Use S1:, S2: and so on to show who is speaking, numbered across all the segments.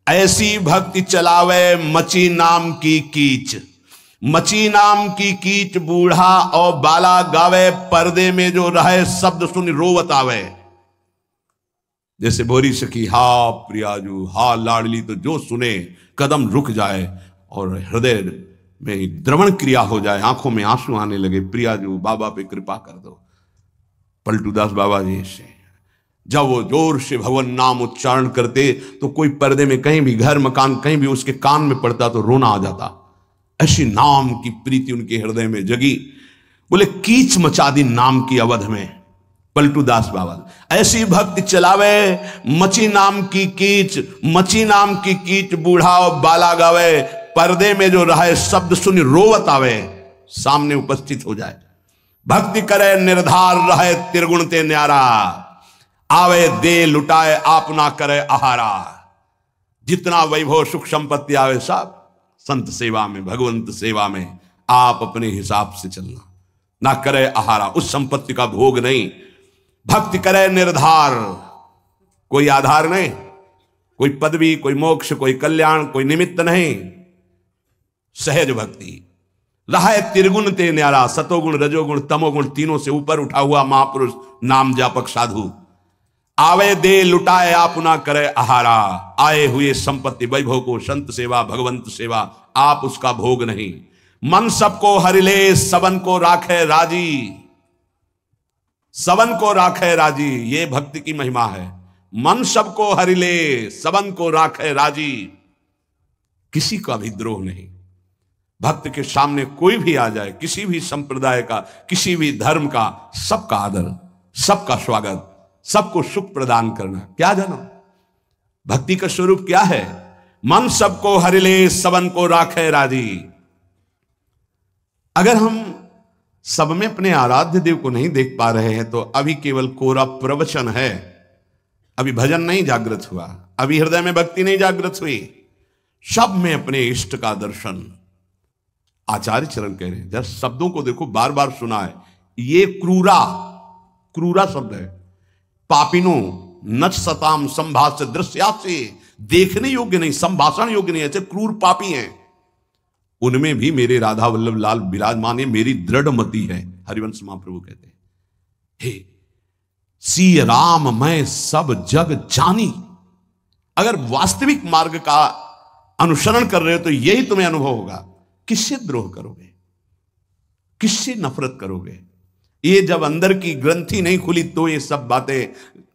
S1: ऐसी भक्ति चलावे मची नाम की कीच। मची नाम की कीच बूढ़ा और बाला गावे, पर्दे में जो रहे शब्द सुन रोवत आवे। जैसे बोरी सखी हा प्रियाजू हा लाडली, तो जो सुने कदम रुक जाए और हृदय में द्रवण क्रिया हो जाए, आंखों में आंसू आने लगे। प्रियाजू बाबा पे कृपा कर दो। पलटूदास बाबा जी से जब वो जोर से भगवान नाम उच्चारण करते तो कोई पर्दे में कहीं भी, घर मकान कहीं भी उसके कान में पड़ता तो रोना आ जाता। ऐसी नाम की प्रीति उनके हृदय में जगी। बोले कीच मचा दी नाम की अवध में। पलटूदास बाबा ऐसी भक्ति चलावे मची नाम की कीच। मची नाम की कीच बूढ़ा और बाला गावे, पर्दे में जो रहे शब्द सुन रोवत आवे, सामने उपस्थित हो जाए। भक्ति करे निर्धार रहे त्रिगुण ते न्यारा, आवे दे लुटाए आप ना करे आहारा। जितना वैभव सुख संपत्ति आवे सब संत सेवा में, भगवंत सेवा में आप अपने हिसाब से चलना, ना करे आहारा, उस संपत्ति का भोग नहीं। भक्ति करे निर्धार, कोई आधार नहीं, कोई पदवी, कोई मोक्ष, कोई कल्याण, कोई निमित्त नहीं। सहज भक्ति रहा त्रिगुण ते न्यारा, सतोगुण रजोगुण तमोगुण तीनों से ऊपर उठा हुआ महापुरुष नाम जापक साधु। आवे दे लुटाए आप ना करे आहारा, आए हुए संपत्ति वैभव को संत सेवा भगवंत सेवा आप उसका भोग नहीं। मन सबको हरिले सबन को राखे राजी, सबन को राखे राजी, ये भक्ति की महिमा है। मन सबको हरिले सबन को राखे राजी, किसी का भी द्रोह नहीं। भक्त के सामने कोई भी आ जाए, किसी भी संप्रदाय का, किसी भी धर्म का, सबका आदर, सबका स्वागत, सबको सुख प्रदान करना। क्या जानो भक्ति का स्वरूप क्या है? मन सबको हरिले सबन को राखे राजी। अगर हम सब में अपने आराध्य देव को नहीं देख पा रहे हैं तो अभी केवल कोरा प्रवचन है, अभी भजन नहीं जागृत हुआ, अभी हृदय में भक्ति नहीं जागृत हुई। सब में अपने इष्ट का दर्शन। आचार्य चरण कह रहे हैं, जरा शब्दों को देखो, बार बार सुना है। ये क्रूरा, क्रूरा शब्द है। पापिनो नच सताम संभाष्य दृश्या से, देखने योग्य नहीं, संभाषण योग्य नहीं, ऐसे क्रूर पापी हैं। उनमें भी मेरे राधा वल्लभ लाल विराजमान है, मेरी दृढ़ मति है। हरिवंश महाप्रभु कहते हैं, हे सी राम मैं सब जग जानी। अगर वास्तविक मार्ग का अनुसरण कर रहे हो तो यही तुम्हें अनुभव होगा। किससे द्रोह करोगे, किससे नफरत करोगे? ये जब अंदर की ग्रंथि नहीं खुली तो ये सब बातें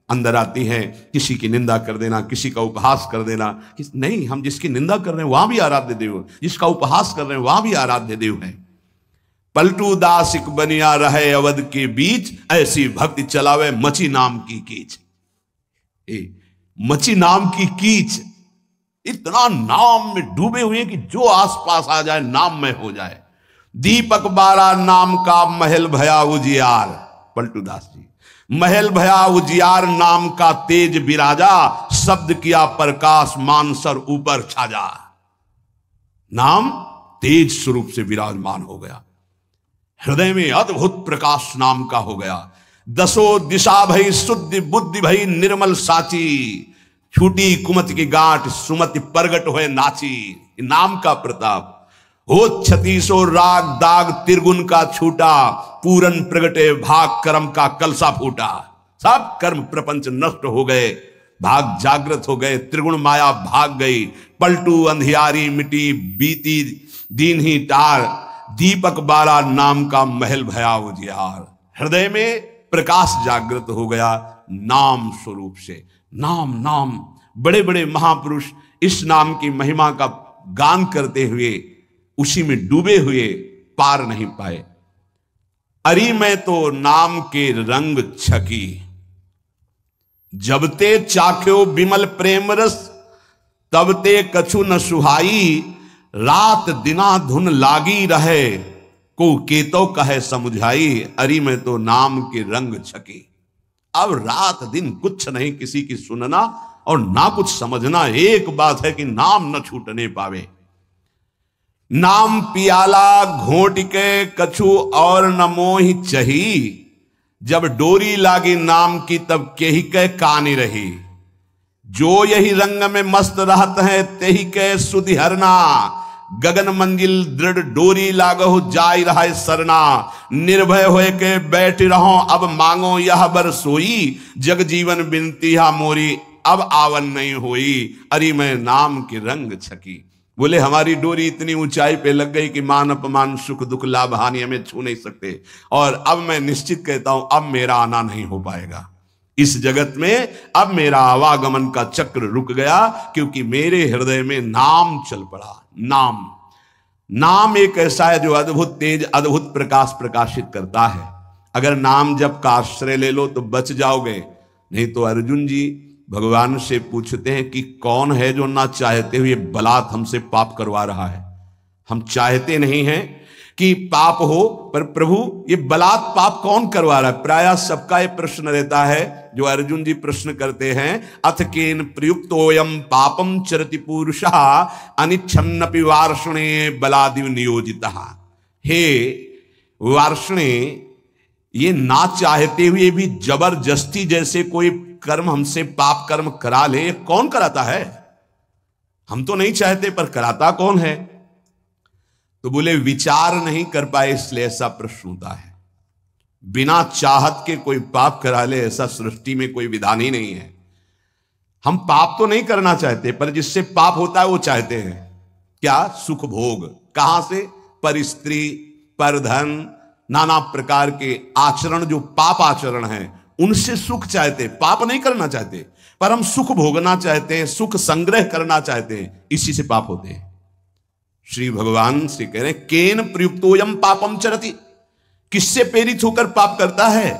S1: अंदर आती हैं। किसी की निंदा कर देना, किसी का उपहास कर देना। नहीं, हम जिसकी निंदा कर रहे हैं वहां भी आराध्य देव, जिसका उपहास कर रहे हैं वहां भी आराध्य देव है। पलटू दासिक बनिया रहे अवध के बीच, ऐसी भक्ति चलावे मची नाम की कीच। मची नाम की कीच, इतना नाम में डूबे हुए कि जो आसपास आ जाए नाम में हो जाए। दीपक बारा नाम का महल भया उजियार। पलटूदास जी, महल भया उजियार नाम का तेज विराजा, शब्द किया प्रकाश मानसर ऊपर छाजा। नाम तेज स्वरूप से विराजमान हो गया, हृदय में अद्भुत प्रकाश नाम का हो गया। दसो दिशा भई शुद्ध बुद्धि भई निर्मल साची, छूटी कुमत की गांठ सुमति प्रगट हुए नाची। नाम का प्रताप हो 3600 राग दाग त्रिगुण का छूटा, पूरन प्रगटे भाग कर्म का कलसा फूटा। सब कर्म प्रपंच नष्ट हो गए, भाग जागृत हो गए, त्रिगुण माया भाग गई। पलटू अंधियारी मिटी बीती दीन ही टार, दीपक बाला नाम का महल भया उजियार। हृदय में प्रकाश जागृत हो गया नाम स्वरूप से। नाम नाम बड़े बड़े महापुरुष इस नाम की महिमा का गान करते हुए उसी में डूबे हुए पार नहीं पाए। अरी मैं तो नाम के रंग छकी, जब ते चाख्यो विमल प्रेम रस, तब ते कछु न सुहाई। रात दिना धुन लागी रहे, को केतो कहे समुझाई। अरी मैं तो नाम के रंग छकी। अब रात दिन कुछ नहीं किसी की सुनना और ना कुछ समझना, एक बात है कि नाम न छूटने पावे। नाम पियाला घोट के कछु और न मोहि चही, जब डोरी लागी नाम की तब केही के कानी रही। जो यही रंग में मस्त रहत है तेही के सुधि हरना, गगन मंजिल दृढ़ डोरी लागो जाय रहा सरना, निर्भय होए के बैठ रहो अब मांगो यह बर सोई, जग जीवन बिनती हा मोरी अब आवन नहीं होई, अरे मैं नाम के रंग छकी। बोले हमारी डोरी इतनी ऊंचाई पे लग गई कि मान अपमान सुख दुख लाभ हानि हमें छू नहीं सकते, और अब मैं निश्चित कहता हूं अब मेरा आना नहीं हो पाएगा इस जगत में, अब मेरा आवागमन का चक्र रुक गया, क्योंकि मेरे हृदय में नाम चल पड़ा। नाम एक ऐसा है जो अद्भुत तेज अद्भुत प्रकाश प्रकाशित करता है। अगर नाम जप का आश्रय ले लो तो बच जाओगे, नहीं तो अर्जुन जी भगवान से पूछते हैं कि कौन है जो ना चाहते हुए बलात् हमसे पाप करवा रहा है। हम चाहते नहीं हैं कि पाप हो, पर प्रभु ये बलात् पाप कौन करवा रहा है? प्रायः सबका ये प्रश्न रहता है जो अर्जुन जी प्रश्न करते हैं, अथ केन प्रयुक्तोयम पापम चरति पुरुषः अनिच्छन्नपि वार्ष्णे बलादिव नियोजितः। हे वार्ष्णे, ये ना चाहते हुए भी जबरदस्ती जैसे कोई कर्म हमसे पाप कर्म करा ले, कौन कराता है? हम तो नहीं चाहते पर कराता कौन है? तो बोले विचार नहीं कर पाए इसलिए ऐसा प्रश्न होता है। बिना चाहत के कोई पाप करा ले ऐसा सृष्टि में कोई विधान ही नहीं है। हम पाप तो नहीं करना चाहते, पर जिससे पाप होता है वो चाहते हैं क्या? सुख भोग। कहां से? पर स्त्री, पर धन, नाना प्रकार के आचरण जो पाप आचरण हैं उनसे सुख चाहते, पाप नहीं करना चाहते, पर हम सुख भोगना चाहते हैं, सुख संग्रह करना चाहते हैं, इसी से पाप होते हैं। श्री भगवान से कह रहे हैं केन प्रयुक्तोयम पापम चरति, किससे प्रेरित होकर पाप करता है?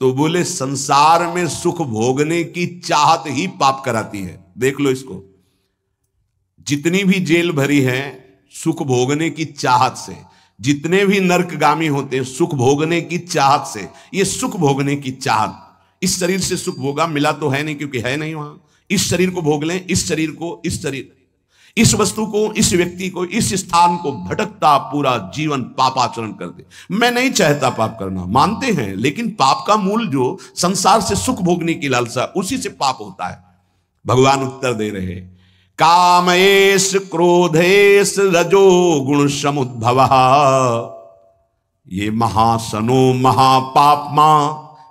S1: तो बोले संसार में सुख भोगने की चाहत ही पाप कराती है। देख लो इसको, जितनी भी जेल भरी है सुख भोगने की चाहत से, जितने भी नरकगामी होते हैं सुख भोगने की चाहत से। ये सुख भोगने की चाहत, इस शरीर से सुख भोगा मिला तो है नहीं क्योंकि है नहीं वहां, इस शरीर को भोग लें, इस शरीर को, इस शरीर, इस वस्तु को, इस व्यक्ति को, इस स्थान को भटकता पूरा जीवन पापाचरण कर दे। मैं नहीं चाहता पाप करना, मानते हैं, लेकिन पाप का मूल जो संसार से सुख भोगने की लालसा, उसी से पाप होता है। भगवान उत्तर दे रहे कामेश क्रोधेश रजो गुण समुद्भव, ये महासनो महापापमा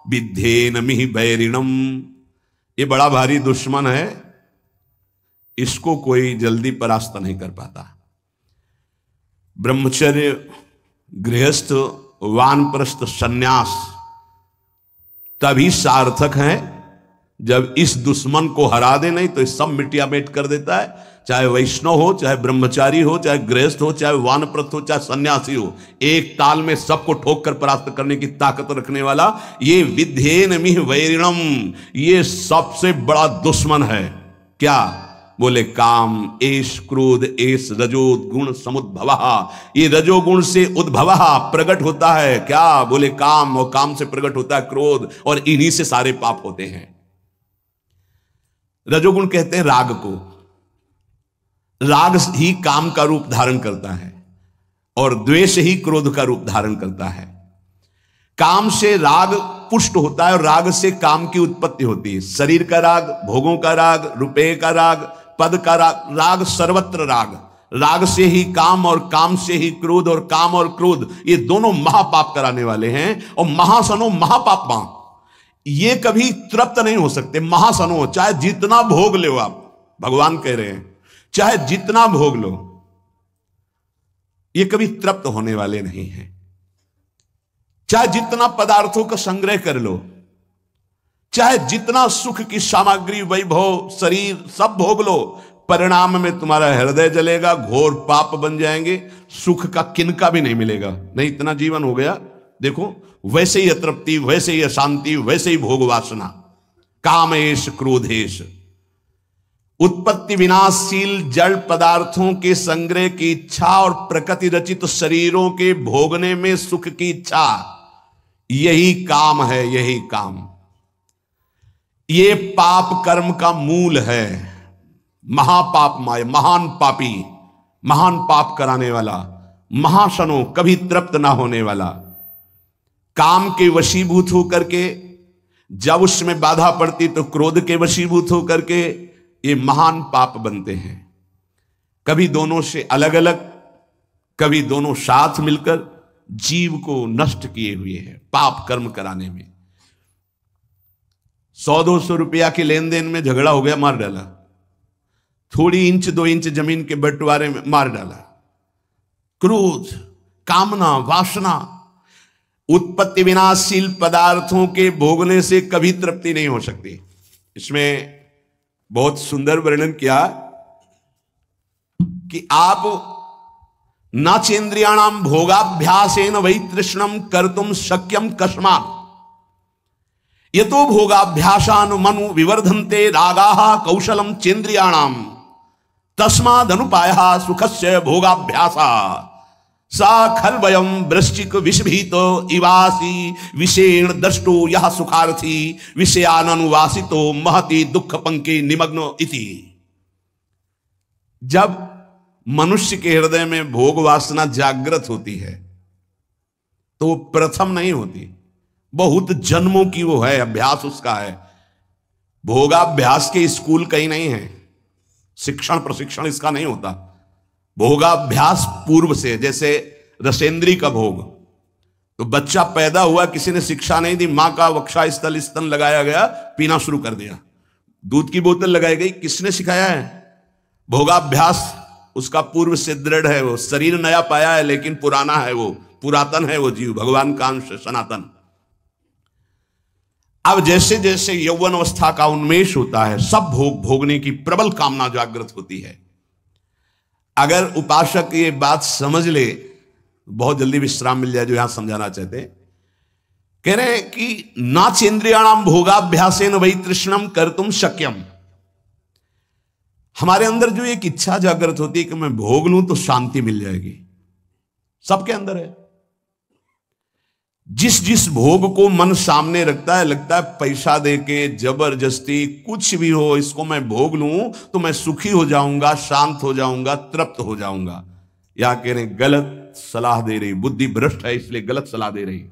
S1: विद्धेन मिहि बैरिणम। ये बड़ा भारी दुश्मन है, इसको कोई जल्दी परास्त नहीं कर पाता। ब्रह्मचर्य, गृहस्थ, वानप्रस्थ, सन्यास तभी सार्थक है जब इस दुश्मन को हरा दे, नहीं तो सब मिटिया मेट कर देता है। चाहे वैष्णव हो, चाहे ब्रह्मचारी हो, चाहे गृहस्थ हो, चाहे वानप्रस्थ हो, चाहे सन्यासी हो, एक ताल में सबको ठोक कर परास्त करने की ताकत रखने वाला ये विद्धेन मिहि वैरिणम, ये सबसे बड़ा दुश्मन है। क्या? बोले काम एष क्रोध एष रजो गुण समुद्भव, ये रजोगुण से उद्भव प्रकट होता है। क्या? बोले काम, और काम से प्रकट होता है क्रोध, और इन्हीं से सारे पाप होते हैं। रजोगुण कहते हैं राग को, राग ही काम का रूप धारण करता है और द्वेष ही क्रोध का रूप धारण करता है। काम से राग पुष्ट होता है और राग से काम की उत्पत्ति होती है। शरीर का राग, भोगों का राग, रुपये का राग, पद का राग, राग सर्वत्र राग, राग से ही काम और काम से ही क्रोध, और काम और क्रोध ये दोनों महापाप कराने वाले हैं। और महासनो महापापमा, ये कभी तृप्त नहीं हो सकते। महासनो, चाहे जितना भोग लो आप, भगवान कह रहे हैं चाहे जितना भोग लो, ये कभी तृप्त होने वाले नहीं हैं। चाहे जितना पदार्थों का संग्रह कर लो, चाहे जितना सुख की सामग्री, वैभव, शरीर सब भोग लो, परिणाम में तुम्हारा हृदय जलेगा, घोर पाप बन जाएंगे, सुख का किनका भी नहीं मिलेगा। नहीं, इतना जीवन हो गया, देखो वैसे ही अतृप्ति, वैसे ही अशांति, वैसे ही भोग वासना। कामेश क्रोधेश, उत्पत्ति विनाशशील जड़ पदार्थों के संग्रह की इच्छा और प्रकृति रचित शरीरों के भोगने में सुख की इच्छा, यही काम है, यही काम। ये पाप कर्म का मूल है। महापाप माय, महान पापी, महान पाप कराने वाला, महाशनो, कभी तृप्त ना होने वाला, काम के वशीभूत होकर के जब उसमें बाधा पड़ती तो क्रोध के वशीभूत होकर के ये महान पाप बनते हैं। कभी दोनों से अलग अलग, कभी दोनों साथ मिलकर जीव को नष्ट किए हुए हैं पाप कर्म कराने में। 100-200 रुपया के लेन देन में झगड़ा हो गया, मार डाला। थोड़ी इंच 2 इंच जमीन के बंटवारे में मार डाला। क्रोध, कामना, वासना, उत्पत्ति विनाशील पदार्थों के भोगने से कभी तृप्ति नहीं हो सकती। इसमें बहुत सुंदर वर्णन किया कि आप नाचेन्द्रियाणाम भोगाभ्यासेन वै तृष्णम कर्तुम शक्यम कस्मात् यतो भोगाभ्यासान मनु विवर्धन्ते रागाः कौशलम चेन्द्रियाणाम तस्मादनुपायः सुखस्य भोगाभ्यासा सा खलवयम वृश्चिक विषभीत इवासी विषेण दृष्टो यह सुखार्थी विषयानुवासितो महति दुख पंके निमग्न इति। जब मनुष्य के हृदय में भोग वासना जागृत होती है तो वो प्रथम नहीं होती, बहुत जन्मों की वो है, अभ्यास उसका है। भोगाभ्यास के स्कूल कहीं नहीं है, शिक्षण प्रशिक्षण इसका नहीं होता। भोगाभ्यास पूर्व से, जैसे रसेंद्री का भोग, तो बच्चा पैदा हुआ, किसी ने शिक्षा नहीं दी, मां का वक्षा स्थल स्तन लगाया गया, पीना शुरू कर दिया, दूध की बोतल लगाई गई, किसने सिखाया है? भोगाभ्यास उसका पूर्व से दृढ़ है, वो शरीर नया पाया है लेकिन पुराना है, वो पुरातन है, वो जीव भगवान का अंश सनातन। अब जैसे जैसे यौवन अवस्था का उन्मेष होता है, सब भोग भोगने की प्रबल कामना जागृत होती है। अगर उपासक ये बात समझ ले, बहुत जल्दी विश्राम मिल जाए जो यहां समझाना चाहते हैं। कह रहे हैं कि नाचेन्द्रियाणाम भोगाभ्यासेन वै तृष्णम कर्तुम शक्यम। हमारे अंदर जो एक इच्छा जागृत होती है कि मैं भोग लूं तो शांति मिल जाएगी, सबके अंदर है। जिस जिस भोग को मन सामने रखता है, लगता है पैसा देके जबरदस्ती कुछ भी हो, इसको मैं भोग लूं तो मैं सुखी हो जाऊंगा, शांत हो जाऊंगा, तृप्त हो जाऊंगा। या कह रहे गलत सलाह दे रही, बुद्धि भ्रष्ट है इसलिए गलत सलाह दे रही।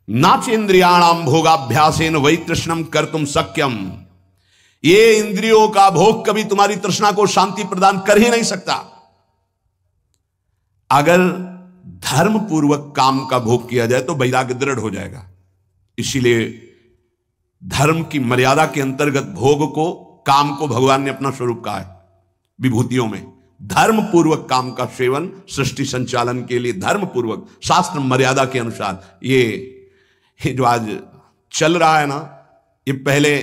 S1: नाचेन्द्रियाणाम भोगाभ्यासेन वै तृष्णम कर्तुम शक्यम। ये इंद्रियों का भोग कभी तुम्हारी तृष्णा को शांति प्रदान कर ही नहीं सकता। अगर धर्म पूर्वक काम का भोग किया जाए तो वैराग्य दृढ़ हो जाएगा। इसीलिए धर्म की मर्यादा के अंतर्गत भोग को, काम को भगवान ने अपना स्वरूप कहा है विभूतियों में। धर्म पूर्वक काम का सेवन सृष्टि संचालन के लिए धर्म पूर्वक, शास्त्र मर्यादा के अनुसार। ये जो आज चल रहा है ना, ये पहले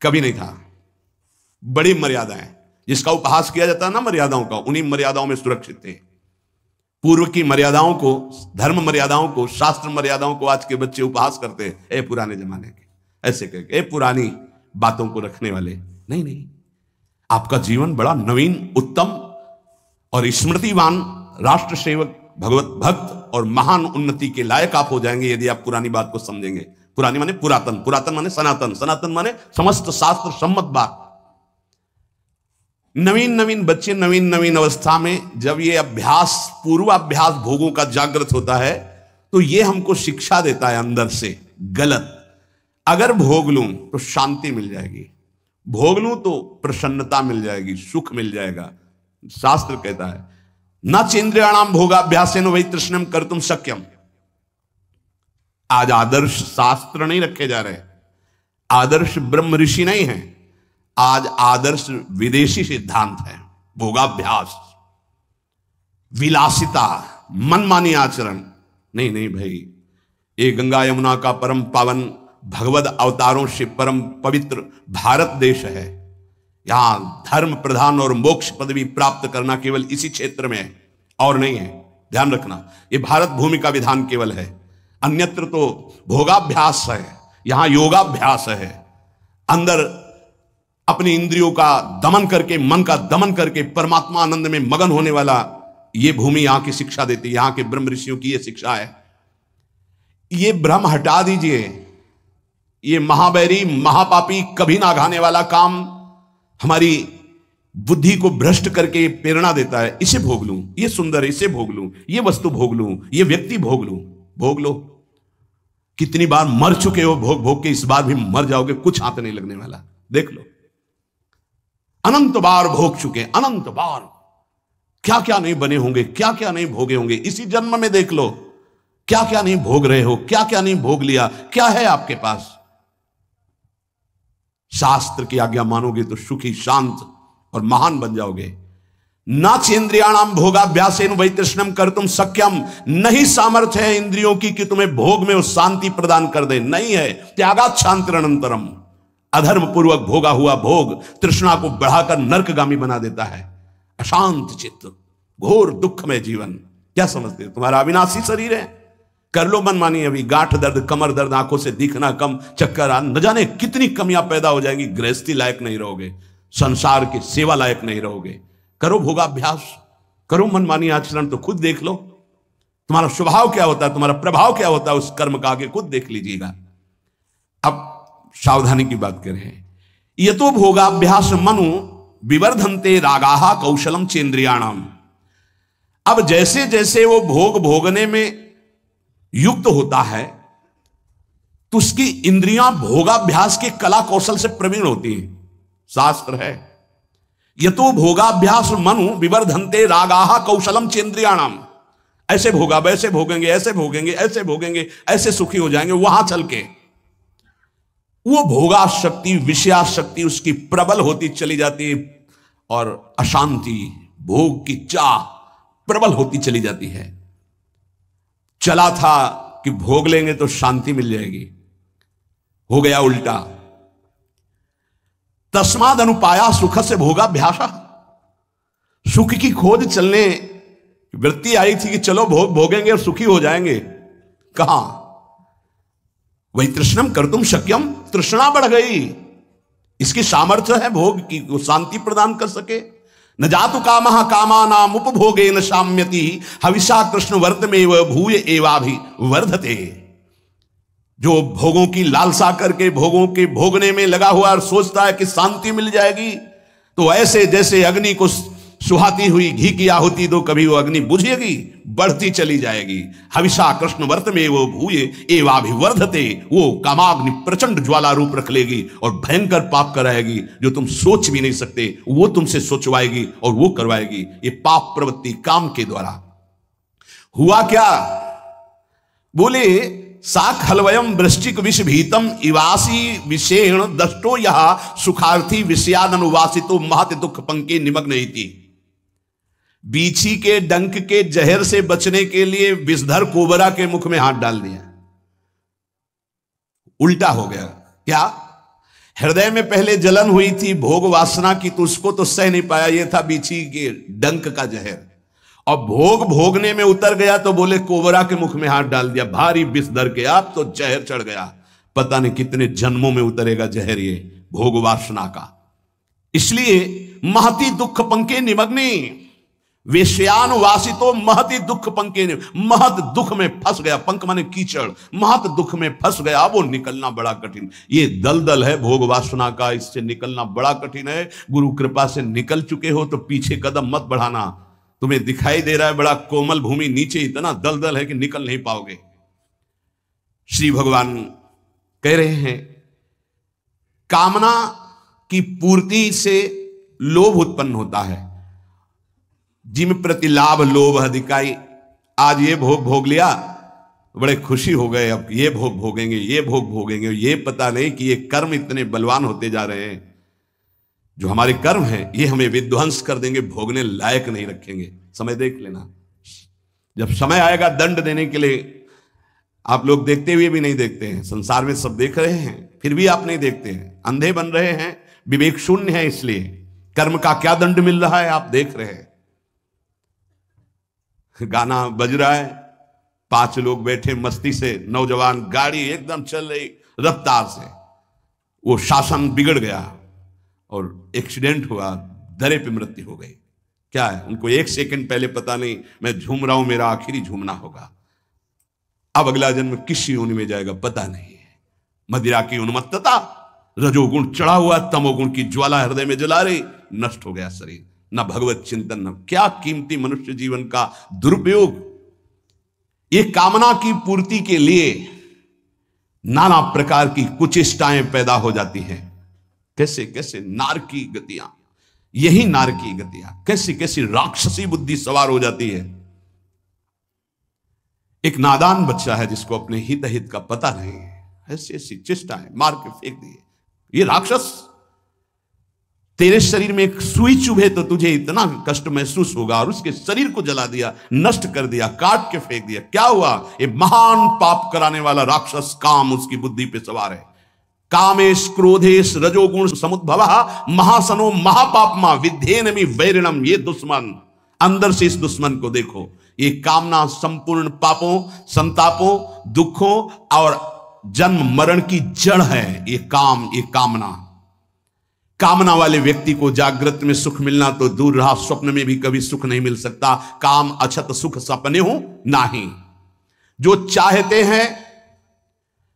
S1: कभी नहीं था। बड़ी मर्यादाएं, जिसका उपहास किया जाता है ना मर्यादाओं का, उन्हीं मर्यादाओं में सुरक्षित थे। पूर्व की मर्यादाओं को, धर्म मर्यादाओं को, शास्त्र मर्यादाओं को आज के बच्चे उपहास करते हैं। ए पुराने जमाने के, ऐसे करके, ए पुरानी बातों को रखने वाले। नहीं नहीं, आपका जीवन बड़ा नवीन, उत्तम और स्मृतिवान, राष्ट्र सेवक, भगवत भक्त और महान उन्नति के लायक आप हो जाएंगे यदि आप पुरानी बात को समझेंगे। पुरानी माने पुरातन, पुरातन माने सनातन, सनातन माने समस्त शास्त्र सम्मत बात। नवीन नवीन बच्चे नवीन नवीन अवस्था में जब ये अभ्यास, पूर्वाभ्यास भोगों का जागृत होता है तो ये हमको शिक्षा देता है अंदर से गलत। अगर भोग लूं तो शांति मिल जाएगी, भोग लूं तो प्रसन्नता मिल जाएगी, सुख मिल जाएगा। शास्त्र कहता है न चेन्द्रियाणाम भोगाभ्यासेन वै तृष्णम कर्तुम शक्यम। आज आदर्श शास्त्र नहीं रखे जा रहे, आदर्श ब्रह्म ऋषि नहीं है, आज आदर्श विदेशी सिद्धांत है। भोगाभ्यास, विलासिता, मनमानी आचरण। नहीं नहीं भाई, ये गंगा यमुना का परम पावन, भगवद अवतारों से परम पवित्र भारत देश है। यहां धर्म प्रधान और मोक्ष पदवी प्राप्त करना केवल इसी क्षेत्र में है और नहीं है, ध्यान रखना। ये भारत भूमि का विधान केवल है, अन्यत्र तो भोगाभ्यास है, यहां योगाभ्यास है। अंदर अपनी इंद्रियों का दमन करके, मन का दमन करके परमात्मा आनंद में मगन होने वाला ये भूमि यहां की शिक्षा देती है। यहां के ब्रह्म ऋषियों की ये शिक्षा है। ये भ्रम हटा दीजिए, ये महाबैरी महापापी कभी ना घाने वाला काम हमारी बुद्धि को भ्रष्ट करके प्रेरणा देता है। इसे भोग लूं, ये सुंदर है, इसे भोग लूं, ये वस्तु भोग लूं, ये व्यक्ति भोग लूं। भोग लो, कितनी बार मर चुके हो भोग भोग के, इस बार भी मर जाओगे, कुछ हाथ नहीं लगने वाला। देख लो, अनंत बार भोग चुके, अनंत बार क्या क्या नहीं बने होंगे, क्या क्या नहीं भोगे होंगे। इसी जन्म में देख लो क्या क्या नहीं भोग रहे हो, क्या क्या नहीं भोग लिया, क्या है आपके पास। शास्त्र की आज्ञा मानोगे तो सुखी, शांत और महान बन जाओगे। ना चेन्द्रियाणाम भोगाभ्यासेन वै तृष्णम कर्तुम शक्यम, नहीं सामर्थ्य है इंद्रियों की कि तुम्हें भोग में वो शांति प्रदान कर दे, नहीं है। त्यागात शांतिरनंतरम, अधर्म पूर्वक भोगा हुआ भोग तृष्णा को बढ़ाकर नरकगामी बना देता है। अशांत चित्त, घोर दुख में जीवन। क्या समझते हो, तुम्हारा अविनाशी शरीर है, कर लो मनमानी। अभी गांठ दर्द, कमर दर्द, आंखों से दिखना कम, चक्कर आ, न जाने कितनी कमियां पैदा हो जाएंगी। गृहस्थी लायक नहीं रहोगे, संसार की सेवा लायक नहीं रहोगे। करो भोगाभ्यास, करो मनमानी आचरण, तो खुद देख लो तुम्हारा स्वभाव क्या होता है, तुम्हारा प्रभाव क्या होता है उस कर्म का, आगे खुद देख लीजिएगा। अब सावधानी की बात करें। ये तो भोगाभ्यास मनु विवर्धन्ते रागाहा कौशलम चेन्द्रियाणाम। अब जैसे जैसे वो भोग भोगने में युक्त होता है तो उसकी इंद्रियां भोगाभ्यास के कला कौशल से प्रवीण होती हैं। शास्त्र है, ये तो भोगाभ्यास मनु विवर्धन्ते रागाहा कौशलम चेन्द्रियाणाम। ऐसे भोगा, वैसे भोगेंगे, ऐसे भोगेंगे, ऐसे भोगेंगे, ऐसे सुखी हो जाएंगे। वहां चल के वो भोगाशक्ति, विषयाशक्ति उसकी प्रबल होती चली जाती और अशांति, भोग की चाह प्रबल होती चली जाती है। चला था कि भोग लेंगे तो शांति मिल जाएगी, हो गया उल्टा। तस्माद अनुपाया सुख से भोगाभ्यास। सुख की खोज चलने वृत्ति आई थी कि चलो भोग भोगेंगे और सुखी हो जाएंगे, कहां। वही तृष्णम कर्तुम शक्यम, तृष्णा बढ़ गई। इसकी सामर्थ्य है भोग की, वो शांति प्रदान कर सके। न जातु कामः कामानाम उपभोगे न शाम्यति, हविषा कृष्ण वर्तमेव भूय एवाभि वर्धते। जो भोगों की लालसा करके भोगों के भोगने में लगा हुआ और सोचता है कि शांति मिल जाएगी, तो ऐसे जैसे अग्नि को सुहाती हुई घी की आहुति दो, कभी वो अग्नि बुझेगी, बढ़ती चली जाएगी। हविषा कृष्ण वर्तमेव भूय एवाभिवर्धते, वो कामाग्नि प्रचंड ज्वाला रूप रख लेगी और भयंकर पाप कराएगी जो तुम सोच भी नहीं सकते, वो तुमसे सोचवाएगी और वो करवाएगी। ये पाप प्रवृत्ति काम के द्वारा। हुआ क्या, बोले साख हलवयम वृश्चिक विष भीतम इवासी विषेण दष्टो यह सुखार्थी विषयादनुवासितो महत दुख पंके निमग्न इति। बीछी के डंक के जहर से बचने के लिए विषधर कोबरा के मुख में हाथ डाल दिया। उल्टा हो गया। क्या, हृदय में पहले जलन हुई थी भोग वासना की, तो उसको तो सह नहीं पाया, ये था बीछी के डंक का जहर। और भोग भोगने में उतर गया तो बोले कोबरा के मुख में हाथ डाल दिया, भारी विष धर के, आप तो जहर चढ़ गया। पता नहीं कितने जन्मों में उतरेगा जहर ये भोग वासना का। इसलिए महती दुख पंके निमग्नि, विषयानुवासितो महती दुख पंके, महत दुख में फंस गया। पंक माने कीचड़, महत दुख में फंस गया, वो निकलना बड़ा कठिन। ये दलदल है भोग वासना का, इससे निकलना बड़ा कठिन है। गुरु कृपा से निकल चुके हो तो पीछे कदम मत बढ़ाना। तुम्हें दिखाई दे रहा है बड़ा कोमल भूमि, नीचे इतना दलदल है कि निकल नहीं पाओगे। श्री भगवान कह रहे हैं कामना की पूर्ति से लोभ उत्पन्न होता है। जिम प्रति लाभ लोभ अधिकाई। आज ये भोग भोग लिया, बड़े खुशी हो गए, अब ये भोग भोगेंगे, ये भोग भोगेंगे। ये पता नहीं कि ये कर्म इतने बलवान होते जा रहे हैं, जो हमारे कर्म हैं ये हमें विध्वंस कर देंगे, भोगने लायक नहीं रखेंगे। समय देख लेना, जब समय आएगा दंड देने के लिए। आप लोग देखते हुए भी नहीं देखते हैं, संसार में सब देख रहे हैं फिर भी आप नहीं देखते हैं, अंधे बन रहे हैं, विवेक शून्य है। इसलिए कर्म का क्या दंड मिल रहा है आप देख रहे हैं। गाना बज रहा है, 5 लोग बैठे मस्ती से, नौजवान, गाड़ी एकदम चल रही रफ्तार से, वो शासन बिगड़ गया और एक्सीडेंट हुआ, दरे पे मृत्यु हो गई। क्या है, उनको 1 सेकंड पहले पता नहीं मैं झूम रहा हूं, मेरा आखिरी झूमना होगा, अब अगला जन्म किस योनि में जाएगा पता नहीं है। मदिरा की उन्मत्तता, रजोगुण चढ़ा हुआ, तमोगुण की ज्वाला हृदय में जला रही, नष्ट हो गया शरीर। न भगवत चिंतन, न क्या कीमती मनुष्य जीवन का दुरुपयोग। ये कामना की पूर्ति के लिए नाना प्रकार की कुचेष्टाएं पैदा हो जाती हैं। कैसे कैसे नारकी गतियां, यही नारकी गतियां, कैसी कैसी राक्षसी बुद्धि सवार हो जाती है। एक नादान बच्चा है जिसको अपने हित हित का पता नहीं है, ऐसी ऐसी चेष्टाएं मार के फेंक दिए। ये राक्षस, तेरे शरीर में एक सुई चुभे तो तुझे इतना कष्ट महसूस होगा, और उसके शरीर को जला दिया, नष्ट कर दिया, काट के फेंक दिया। क्या हुआ? ये महान पाप कराने वाला राक्षस काम उसकी बुद्धि पे सवार है। कामेश क्रोधेश रजोगुण समुद्भव महासनो महापापमा विध्येनमि वैरिणम। ये दुश्मन, अंदर से इस दुश्मन को देखो। ये कामना संपूर्ण पापों, संतापों, दुखों और जन्म मरण की जड़ है। ये काम, ये कामना। कामना वाले व्यक्ति को जागृत में सुख मिलना तो दूर रहा, स्वप्न में भी कभी सुख नहीं मिल सकता। काम अछत सुख सपने हो नाही। जो चाहते हैं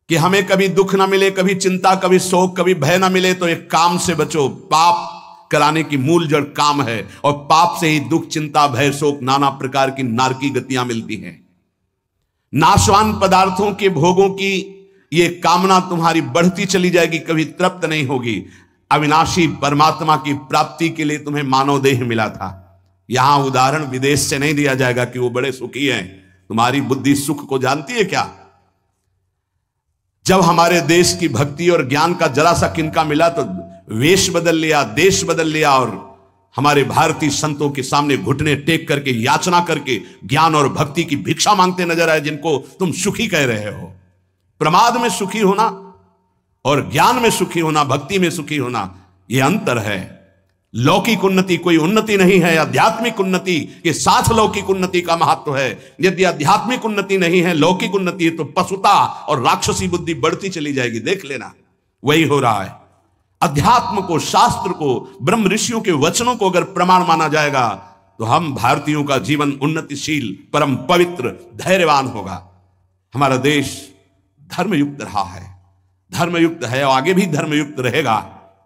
S1: कि हमें कभी दुख ना मिले, कभी चिंता, कभी शोक, कभी भय ना मिले, तो एक काम से बचो। पाप कराने की मूल जड़ काम है, और पाप से ही दुख, चिंता, भय, शोक, नाना प्रकार की नारकी गतियां मिलती हैं। नाशवान पदार्थों के भोगों की ये कामना तुम्हारी बढ़ती चली जाएगी, कभी तृप्त नहीं होगी। अविनाशी परमात्मा की प्राप्ति के लिए तुम्हें मानव देह मिला था। यहां उदाहरण विदेश से नहीं दिया जाएगा कि वो बड़े सुखी हैं। तुम्हारी बुद्धि सुख को जानती है क्या? जब हमारे देश की भक्ति और ज्ञान का जरा सा किनका मिला तो वेश बदल लिया, देश बदल लिया, और हमारे भारतीय संतों के सामने घुटने टेक करके याचना करके ज्ञान और भक्ति की भिक्षा मांगते नजर आए, जिनको तुम सुखी कह रहे हो। प्रमाद में सुखी होना और ज्ञान में सुखी होना, भक्ति में सुखी होना, यह अंतर है। लौकिक उन्नति कोई उन्नति नहीं है। आध्यात्मिक उन्नति के साथ लौकिक उन्नति का महत्व है। यदि आध्यात्मिक उन्नति नहीं है, लौकिक उन्नति है, तो पशुता और राक्षसी बुद्धि बढ़ती चली जाएगी। देख लेना, वही हो रहा है। अध्यात्म को, शास्त्र को, ब्रह्म ऋषियों के वचनों को अगर प्रमाण माना जाएगा तो हम भारतीयों का जीवन उन्नतिशील, परम पवित्र, धैर्यवान होगा। हमारा देश धर्मयुक्त रहा है, धर्मयुक्त है, और आगे भी धर्मयुक्त रहेगा,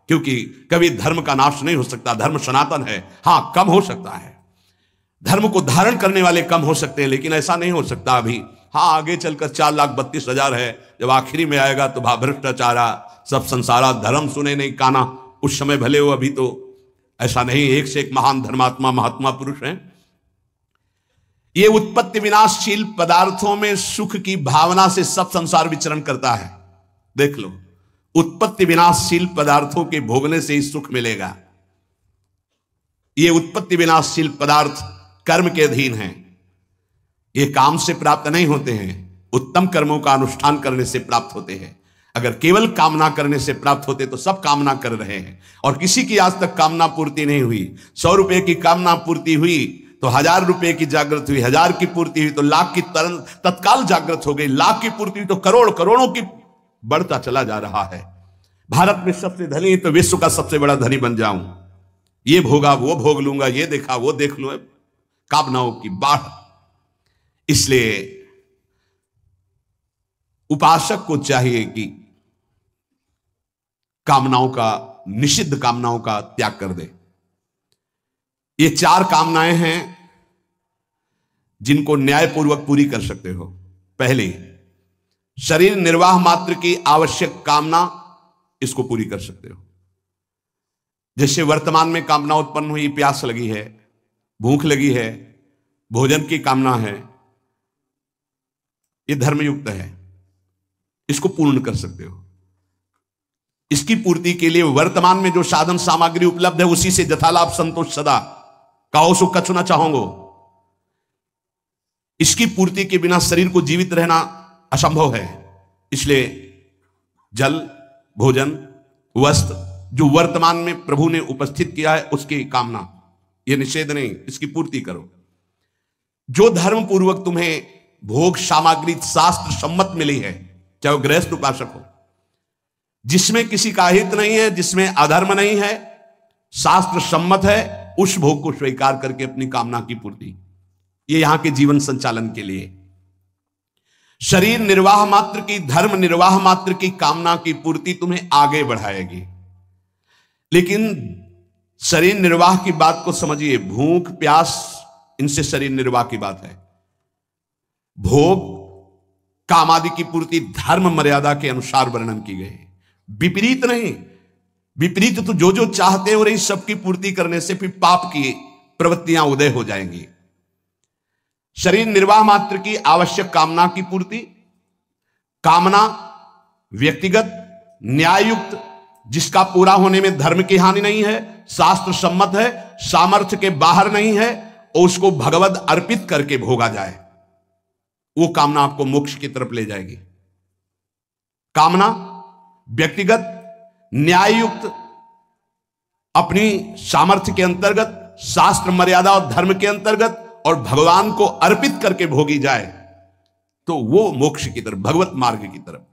S1: क्योंकि कभी धर्म का नाश नहीं हो सकता। धर्म सनातन है। हां, कम हो सकता है, धर्म को धारण करने वाले कम हो सकते हैं, लेकिन ऐसा नहीं हो सकता अभी। हां, आगे चलकर 4,32,000 है, जब आखिरी में आएगा तो भ्रष्टाचारा सब संसारा धर्म सुने नहीं काना। उस समय भले हो, अभी तो ऐसा नहीं। एक से एक महान धर्मात्मा, महात्मा पुरुष हैं। ये उत्पत्ति विनाशशील पदार्थों में सुख की भावना से सब संसार विचरण करता है। देख लो, उत्पत्ति विनाशशील पदार्थों के भोगने से ही सुख मिलेगा। ये उत्पत्ति विनाशशील पदार्थ कर्म के अधीन हैं। ये काम से प्राप्त नहीं होते हैं, उत्तम कर्मों का अनुष्ठान करने से प्राप्त होते हैं। अगर केवल कामना करने से प्राप्त होते तो सब कामना कर रहे हैं, और किसी की आज तक कामना पूर्ति नहीं हुई। 100 रुपए की कामना पूर्ति हुई तो 1000 रुपए की जागृत हुई, 1000 की पूर्ति हुई तो लाख की तत्काल जागृत हो गई, लाख की पूर्ति हुई तो करोड़, करोड़ों की बढ़ता चला जा रहा है। भारत में सबसे धनी तो विश्व का सबसे बड़ा धनी बन जाऊं, ये भोगा वो भोग लूंगा, ये देखा वो देख लूं, कामनाओं की बाढ़। इसलिए उपासक को चाहिए कि कामनाओं का, निषिद्ध कामनाओं का त्याग कर दे। ये 4 कामनाएं हैं जिनको न्यायपूर्वक पूरी कर सकते हो। पहली, शरीर निर्वाह मात्र की आवश्यक कामना, इसको पूरी कर सकते हो। जैसे वर्तमान में कामना उत्पन्न हुई, प्यास लगी है, भूख लगी है, भोजन की कामना है, ये धर्मयुक्त है, इसको पूर्ण कर सकते हो। इसकी पूर्ति के लिए वर्तमान में जो साधन सामग्री उपलब्ध है उसी से यथालाभ संतोष सदा, काओ सुख कछु न चाहोगो। इसकी पूर्ति के बिना शरीर को जीवित रहना असंभव है। इसलिए जल, भोजन, वस्त्र जो वर्तमान में प्रभु ने उपस्थित किया है उसकी कामना, यह निषेध नहीं, इसकी पूर्ति करो। जो धर्म पूर्वक तुम्हें भोग सामग्री शास्त्र सम्मत मिली है, चाहे वो गृहस्थ उपासक हो, जिसमें किसी का हित नहीं है, जिसमें अधर्म नहीं है, शास्त्र सम्मत है, उस भोग को स्वीकार करके अपनी कामना की पूर्ति, ये यहां के जीवन संचालन के लिए। शरीर निर्वाह मात्र की, धर्म निर्वाह मात्र की कामना की पूर्ति तुम्हें आगे बढ़ाएगी। लेकिन शरीर निर्वाह की बात को समझिए, भूख प्यास इनसे शरीर निर्वाह की बात है। भोग काम आदि की पूर्ति धर्म मर्यादा के अनुसार वर्णन की गई, विपरीत नहीं। विपरीत तो जो जो चाहते हो रही सबकी पूर्ति करने से फिर पाप की प्रवृत्तियां उदय हो जाएंगी। शरीर निर्वाह मात्र की आवश्यक कामना की पूर्ति, कामना व्यक्तिगत न्यायुक्त जिसका पूरा होने में धर्म की हानि नहीं है, शास्त्र सम्मत है, सामर्थ्य के बाहर नहीं है और उसको भगवत अर्पित करके भोगा जाए, वो कामना आपको मोक्ष की तरफ ले जाएगी। कामना व्यक्तिगत न्यायुक्त अपनी सामर्थ्य के अंतर्गत, शास्त्र मर्यादा और धर्म के अंतर्गत और भगवान को अर्पित करके भोगी जाए तो वो मोक्ष की तरफ, भगवत मार्ग की तरफ।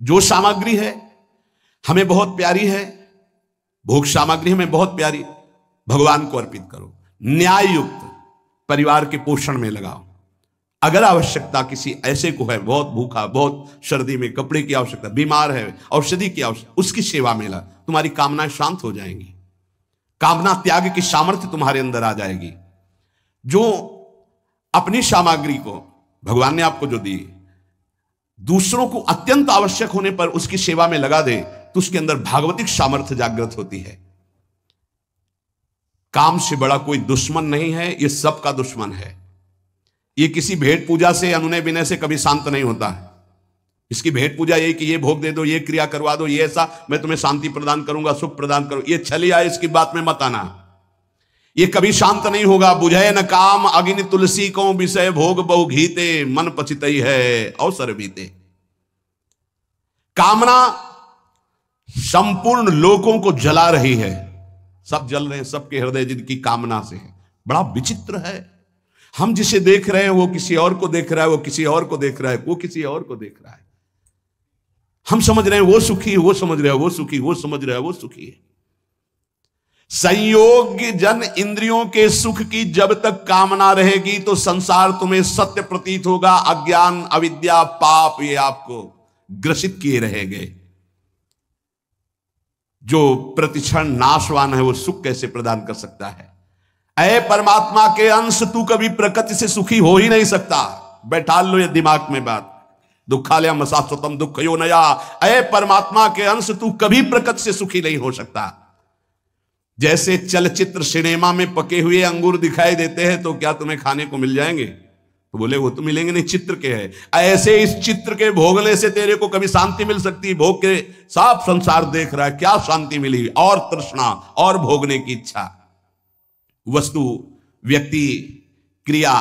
S1: जो सामग्री है हमें बहुत प्यारी है, भोग सामग्री हमें बहुत प्यारी, भगवान को अर्पित करो। न्याय युक्त परिवार के पोषण में लगाओ। अगर आवश्यकता किसी ऐसे को है, बहुत भूखा, बहुत सर्दी में कपड़े की आवश्यकता, बीमार है, औषधि की आवश्यकता, उसकी सेवा में लगा, तुम्हारी कामनाएं शांत हो जाएंगी। कामना त्याग की सामर्थ्य तुम्हारे अंदर आ जाएगी। जो अपनी सामग्री को भगवान ने आपको जो दी, दूसरों को अत्यंत आवश्यक होने पर उसकी सेवा में लगा दे तो उसके अंदर भागवतिक सामर्थ्य जागृत होती है। काम से बड़ा कोई दुश्मन नहीं है, ये सबका दुश्मन है। ये किसी भेंट पूजा से, अनुनय विनय से कभी शांत नहीं होता है। इसकी भेंट पूजा ये कि ये भोग दे दो, ये क्रिया करवा दो, ये ऐसा मैं तुम्हें शांति प्रदान करूंगा, सुख प्रदान करूं, ये चली आए, इसकी बात में मत आना। ये कभी शांत नहीं होगा। बुझे न काम अग्नि तुलसी को, विषय भोग बहु घीते, मन पचितई है अवसर बीते। कामना संपूर्ण लोगों को जला रही है, सब जल रहे हैं, सबके हृदय जिनकी कामना से है। बड़ा विचित्र है, हम जिसे देख रहे हैं वो किसी और को देख रहा है, वो किसी और को देख रहा है, वो किसी और को देख रहा है। हम समझ रहे हैं वो सुखी है, वो समझ रहे हैं वो सुखी, वो समझ रहे हैं वो सुखी है। संयोग जन इंद्रियों के सुख की जब तक कामना रहेगी तो संसार तुम्हें सत्य प्रतीत होगा। अज्ञान, अविद्या, पाप ये आपको ग्रसित किए रहेंगे। जो प्रतिक्षण नाशवान है वो सुख कैसे प्रदान कर सकता है? अय परमात्मा के अंश, तू कभी प्रकृति से सुखी हो ही नहीं सकता। बैठा लो ये दिमाग में बात। दुखालयम शाश्वतम दुख यो नया। अय परमात्मा के अंश, तू कभी प्रकृति से सुखी नहीं हो सकता। जैसे चलचित्र सिनेमा में पके हुए अंगूर दिखाई देते हैं तो क्या तुम्हें खाने को मिल जाएंगे? तो बोले वो तो मिलेंगे नहीं, चित्र के हैं। ऐसे इस चित्र के भोगने से तेरे को कभी शांति मिल सकती? भोग के साफ संसार देख रहा है, क्या शांति मिली? और तृष्णा और भोगने की इच्छा। वस्तु, व्यक्ति, क्रिया,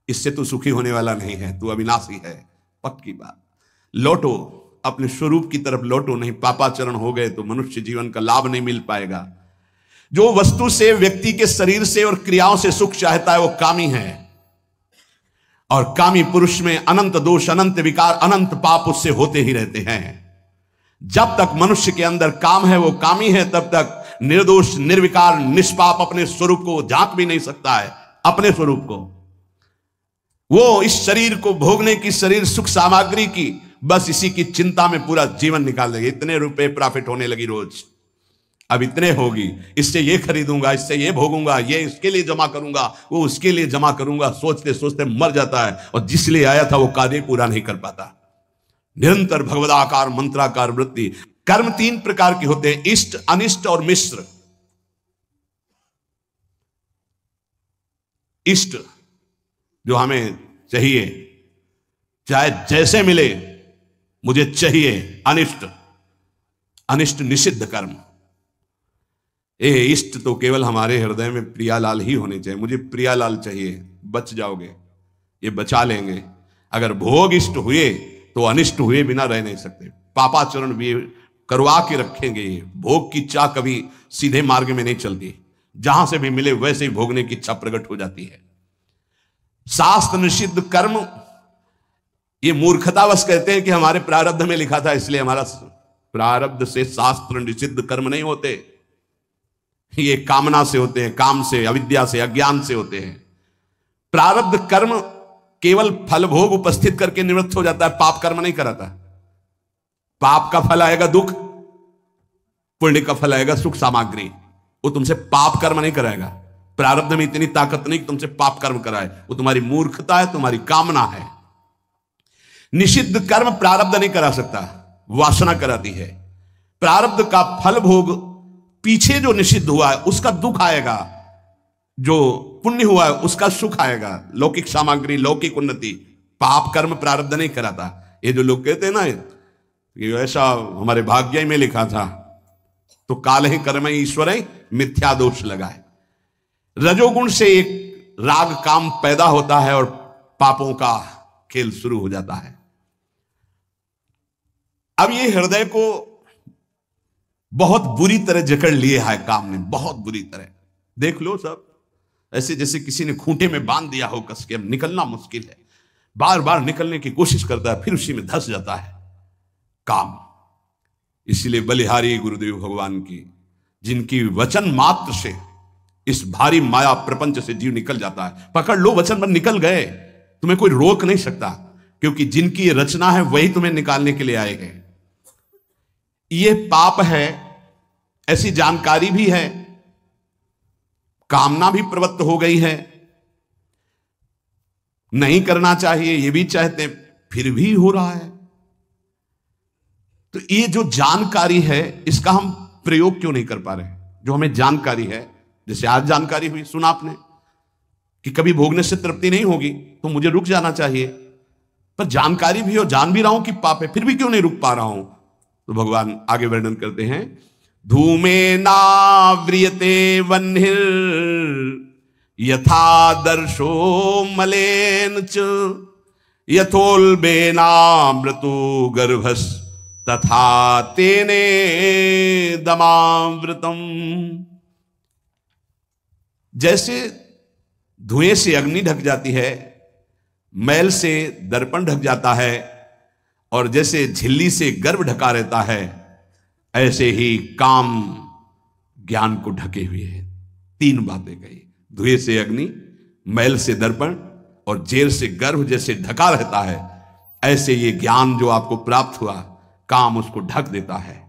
S1: इससे तू सुखी होने वाला नहीं है, तू अविनाशी है, पक्की बात। लौटो अपने स्वरूप की तरफ लौटो, नहीं पापाचरण हो गए तो मनुष्य जीवन का लाभ नहीं मिल पाएगा। जो वस्तु से, व्यक्ति के शरीर से और क्रियाओं से सुख चाहता है वो कामी है। और कामी पुरुष में अनंत दोष, अनंत विकार, अनंत पाप उससे होते ही रहते हैं। जब तक मनुष्य के अंदर काम है वो कामी है, तब तक निर्दोष, निर्विकार, निष्पाप अपने स्वरूप को झांक भी नहीं सकता है। अपने स्वरूप को वो इस शरीर को भोगने की, शरीर सुख सामग्री की, बस इसी की चिंता में पूरा जीवन निकाल देगी। इतने रुपए प्रॉफिट होने लगी रोज, अब इतने होगी, इससे ये खरीदूंगा, इससे ये भोगूंगा, ये इसके लिए जमा करूंगा, वो उसके लिए जमा करूंगा। सोचते सोचते मर जाता है और जिस लिए आया था वो कार्य पूरा नहीं कर पाता। निरंतर भगवदाकार मंत्राकार वृत्ति। कर्म तीन प्रकार के होते हैं, इष्ट, अनिष्ट और मिश्र। इष्ट जो हमें चाहिए, चाहे जैसे मिले मुझे चाहिए। अनिष्ट, अनिष्ट निषिद्ध कर्म। इष्ट तो केवल हमारे हृदय में प्रियालाल ही होने चाहिए। मुझे प्रियालाल चाहिए, बच जाओगे, ये बचा लेंगे। अगर भोग इष्ट हुए तो अनिष्ट हुए बिना रह नहीं सकते। पापाचरण भी करवा के रखेंगे। ये भोग की इच्छा कभी सीधे मार्ग में नहीं चलती, जहां से भी मिले वैसे ही भोगने की इच्छा प्रकट हो जाती है। शास्त्र निषिद्ध कर्म, ये मूर्खतावश कहते हैं कि हमारे प्रारब्ध में लिखा था इसलिए हमारा। प्रारब्ध से शास्त्र निषिद्ध कर्म नहीं होते, ये कामना से होते हैं, काम से, अविद्या से, अज्ञान से होते हैं। प्रारब्ध कर्म केवल फल भोग उपस्थित करके निवृत्त हो जाता है, पाप कर्म नहीं कराता। पाप का फल आएगा दुख, पुण्य का फल आएगा सुख सामग्री। वो तुमसे पाप कर्म नहीं कराएगा। प्रारब्ध में इतनी ताकत नहीं कि तुमसे पाप कर्म कराए, वो तुम्हारी मूर्खता है, तुम्हारी कामना है। निषिद्ध कर्म प्रारब्ध नहीं करा सकता, वासना कराती है। प्रारब्ध का फल भोग, पीछे जो निषिद्ध हुआ है उसका दुख आएगा, जो पुण्य हुआ है उसका सुख आएगा, लौकिक सामग्री, लौकिक उन्नति। पाप कर्म प्रारब्ध नहीं कराता। ये जो लोग कहते हैं ना कि ऐसा हमारे भाग्य में लिखा था, तो काल ही कर्म ईश्वर मिथ्या दोष लगाए। रजोगुण से एक राग काम पैदा होता है और पापों का खेल शुरू हो जाता है। अब ये हृदय को बहुत बुरी तरह जकड़ लिए है काम ने, बहुत बुरी तरह। देख लो सब ऐसे जैसे किसी ने खूंटे में बांध दिया हो कस के, अब निकलना मुश्किल है। बार बार निकलने की कोशिश करता है, फिर उसी में धंस जाता है काम। इसलिए बलिहारी गुरुदेव भगवान की, जिनकी वचन मात्र से इस भारी माया प्रपंच से जीव निकल जाता है। पकड़ लो वचन पर निकल गए, तुम्हें कोई रोक नहीं सकता, क्योंकि जिनकी ये रचना है वही तुम्हें निकालने के लिए आए हैं। ये पाप है, ऐसी जानकारी भी है, कामना भी प्रवृत्त हो गई है, नहीं करना चाहिए ये भी चाहते, फिर भी हो रहा है। तो ये जो जानकारी है इसका हम प्रयोग क्यों नहीं कर पा रहे? जो हमें जानकारी है, जैसे आज जानकारी हुई, सुना आपने कि कभी भोगने से तृप्ति नहीं होगी तो मुझे रुक जाना चाहिए, पर जानकारी भी हो, जान भी रहा हूं कि पाप है, फिर भी क्यों नहीं रुक पा रहा हूं? तो भगवान आगे वर्णन करते हैं, धूमे नाव्रियते वह्निर यथा दर्शो मलेन च यथोल्बेनामृतो गर्भस तथा तेने दमावृतम। जैसे धुएं से अग्नि ढक जाती है, मैल से दर्पण ढक जाता है, और जैसे झिल्ली से गर्भ ढका रहता है, ऐसे ही काम ज्ञान को ढके हुए है। तीन बातें कही, धुएं से अग्नि, मैल से दर्पण और जेल से गर्भ जैसे ढका रहता है, ऐसे ये ज्ञान जो आपको प्राप्त हुआ, काम उसको ढक देता है।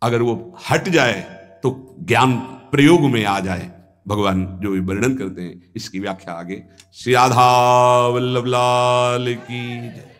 S1: अगर वो हट जाए तो ज्ञान प्रयोग में आ जाए। भगवान जो वर्णन करते हैं इसकी व्याख्या आगे। श्री राधा वल्लभ लाल की जय।